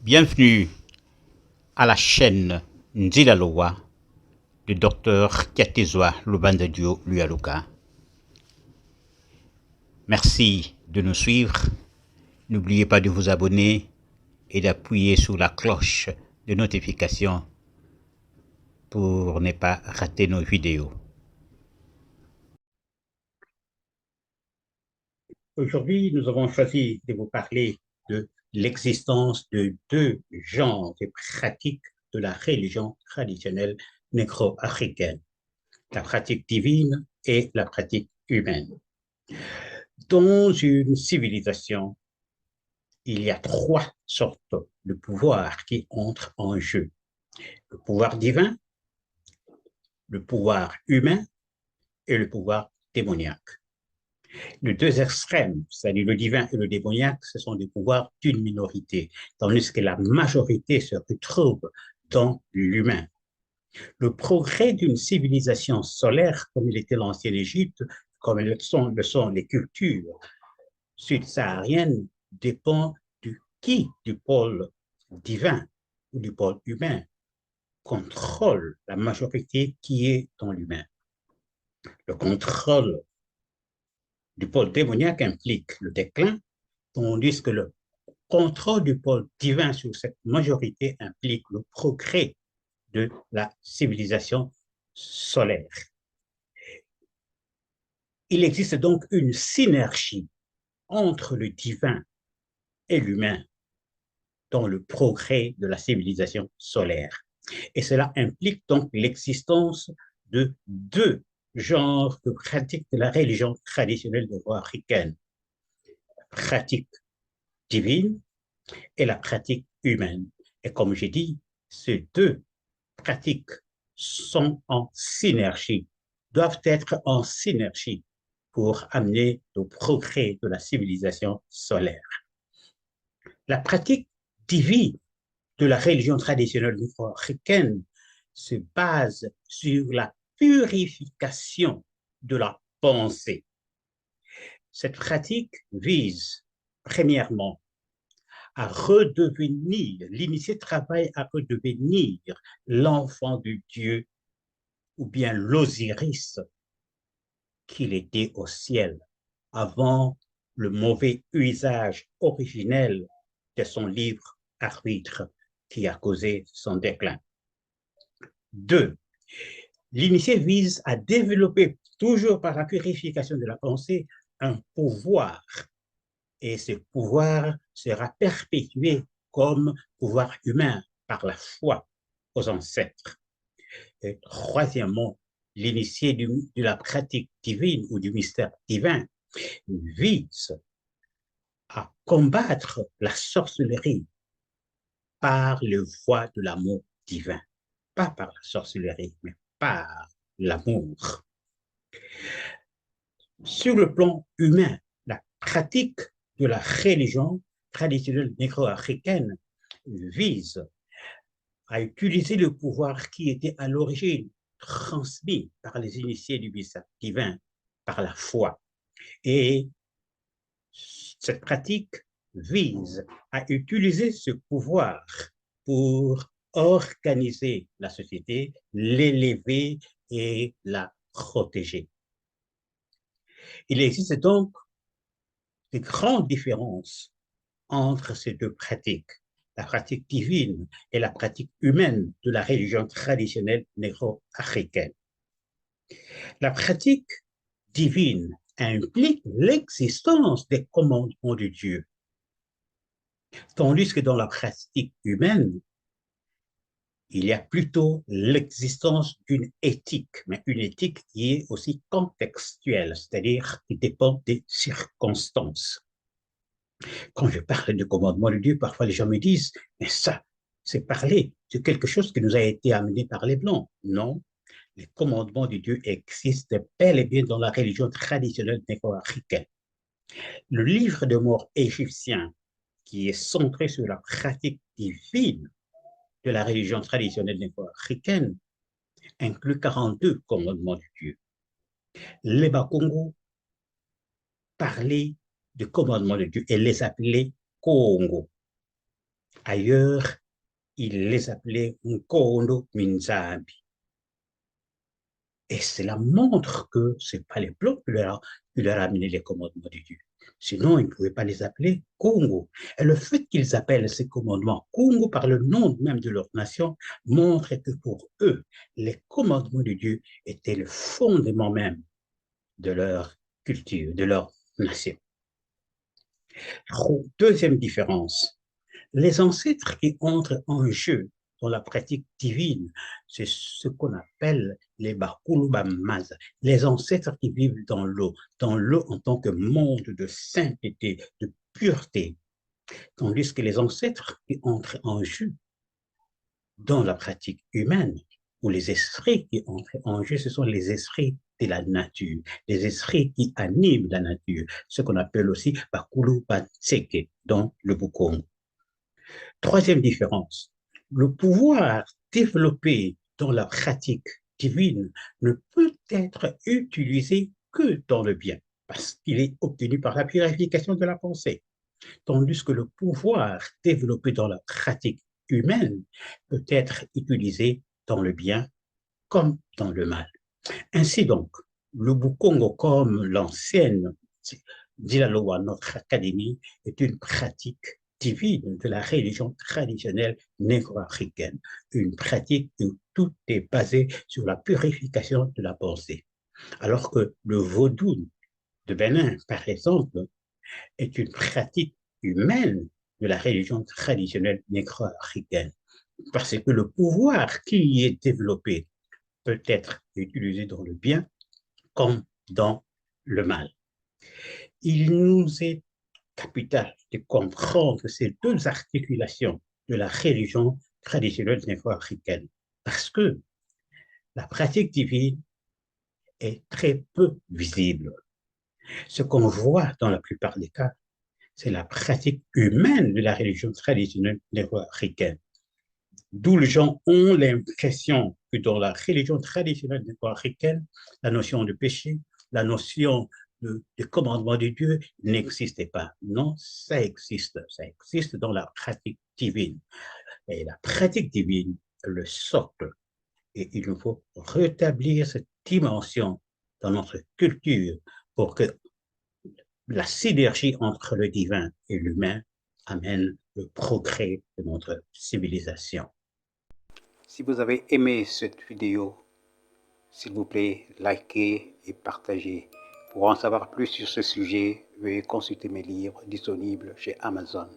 Bienvenue à la chaîne Nzilalowa du docteur Kiatizwa Lubandadio Luyaluka. Merci de nous suivre. N'oubliez pas de vous abonner et d'appuyer sur la cloche de notification pour ne pas rater nos vidéos. Aujourd'hui, nous avons choisi de vous parler de l'existence de deux genres de pratiques de la religion traditionnelle négro-africaine, la pratique divine et la pratique humaine. Dans une civilisation, il y a trois sortes de pouvoirs qui entrent en jeu. Le pouvoir divin, le pouvoir humain et le pouvoir démoniaque. Les deux extrêmes, c'est-à-dire le divin et le démoniaque, ce sont des pouvoirs d'une minorité, tandis que la majorité se retrouve dans l'humain. Le progrès d'une civilisation solaire, comme il était l'ancienne Égypte, comme le sont les cultures sud-sahariennes, dépend du pôle divin ou du pôle humain contrôle la majorité qui est dans l'humain. Le contrôle du pôle démoniaque implique le déclin, tandis que le contrôle du pôle divin sur cette majorité implique le progrès de la civilisation solaire. Il existe donc une synergie entre le divin et l'humain dans le progrès de la civilisation solaire. Et cela implique donc l'existence de deux genres de pratiques de la religion traditionnelle négro-africaine, la pratique divine et la pratique humaine. Et comme j'ai dit, ces deux pratiques sont en synergie, doivent être en synergie pour amener au progrès de la civilisation solaire. La pratique divine de la religion traditionnelle négro-africaine se base sur la purification de la pensée. Cette pratique vise, premièrement, à redevenir, l'initié travaille à redevenir l'enfant de Dieu ou bien l'Osiris qu'il était au ciel avant le mauvais usage originel de son livre arbitre qui a causé son déclin. 2. L'initié vise à développer, toujours par la purification de la pensée, un pouvoir. Et ce pouvoir sera perpétué comme pouvoir humain par la foi aux ancêtres. Et troisièmement, l'initié de la pratique divine ou du mystère divin vise à combattre la sorcellerie par le voie de l'amour divin. Pas par la sorcellerie, mais par l'amour. Sur le plan humain, la pratique de la religion traditionnelle négro-africaine vise à utiliser le pouvoir qui était à l'origine transmis par les initiés du mystère divin, par la foi. Et cette pratique vise à utiliser ce pouvoir pour organiser la société, l'élever et la protéger. Il existe donc de grandes différences entre ces deux pratiques, la pratique divine et la pratique humaine de la religion traditionnelle négro-africaine. La pratique divine implique l'existence des commandements de Dieu, tandis que dans la pratique humaine, il y a plutôt l'existence d'une éthique, mais une éthique qui est aussi contextuelle, c'est-à-dire qui dépend des circonstances. Quand je parle du commandement de Dieu, parfois les gens me disent, mais ça, c'est parler de quelque chose qui nous a été amené par les Blancs. Non, les commandements de Dieu existent bel et bien dans la religion traditionnelle négro-africaine. Le livre de mort égyptien, qui est centré sur la pratique divine de la religion traditionnelle négro-africaine, inclut 42 commandements de Dieu. Les Bakongo parlaient de commandements de Dieu et les appelaient Congo. Ailleurs, il les appelait Nkondo Minzambi. Et cela montre que ce n'est pas les Blancs qui leur amenaient les commandements de Dieu. Sinon, ils ne pouvaient pas les appeler Congo. Et le fait qu'ils appellent ces commandements Congo par le nom même de leur nation montre que pour eux, les commandements de Dieu étaient le fondement même de leur culture, de leur nation. Deuxième différence, les ancêtres qui entrent en jeu dans la pratique divine, c'est ce qu'on appelle les Bakulubamaza, les ancêtres qui vivent dans l'eau en tant que monde de sainteté, de pureté, tandis que les ancêtres qui entrent en jeu dans la pratique humaine, ou les esprits qui entrent en jeu, ce sont les esprits de la nature, les esprits qui animent la nature, ce qu'on appelle aussi Bakulu Batseke dans le Bukongo. Troisième différence, le pouvoir développé dans la pratique divine ne peut être utilisé que dans le bien, parce qu'il est obtenu par la purification de la pensée, tandis que le pouvoir développé dans la pratique humaine peut être utilisé dans le bien comme dans le mal. Ainsi donc, le Bukongo, comme l'ancienne Dilaloa, notre académie, est une pratique divine de la religion traditionnelle négro-africaine, une pratique où tout est basé sur la purification de la pensée. Alors que le vaudou de Bénin, par exemple, est une pratique humaine de la religion traditionnelle négro-africaine, parce que le pouvoir qui y est développé peut être utilisé dans le bien comme dans le mal. Il nous est capital de comprendre ces deux articulations de la religion traditionnelle négro-africaine, parce que la pratique divine est très peu visible. Ce qu'on voit dans la plupart des cas, c'est la pratique humaine de la religion traditionnelle négro-africaine. D'où les gens ont l'impression que dans la religion traditionnelle négro-africaine, la notion de péché, la notion de commandement de Dieu n'existait pas. Non, ça existe. Ça existe dans la pratique divine. Et la pratique divine, le socle. Et il nous faut rétablir cette dimension dans notre culture pour que la synergie entre le divin et l'humain amène le progrès de notre civilisation. Si vous avez aimé cette vidéo, s'il vous plaît, likez et partagez. Pour en savoir plus sur ce sujet, veuillez consulter mes livres disponibles chez Amazon.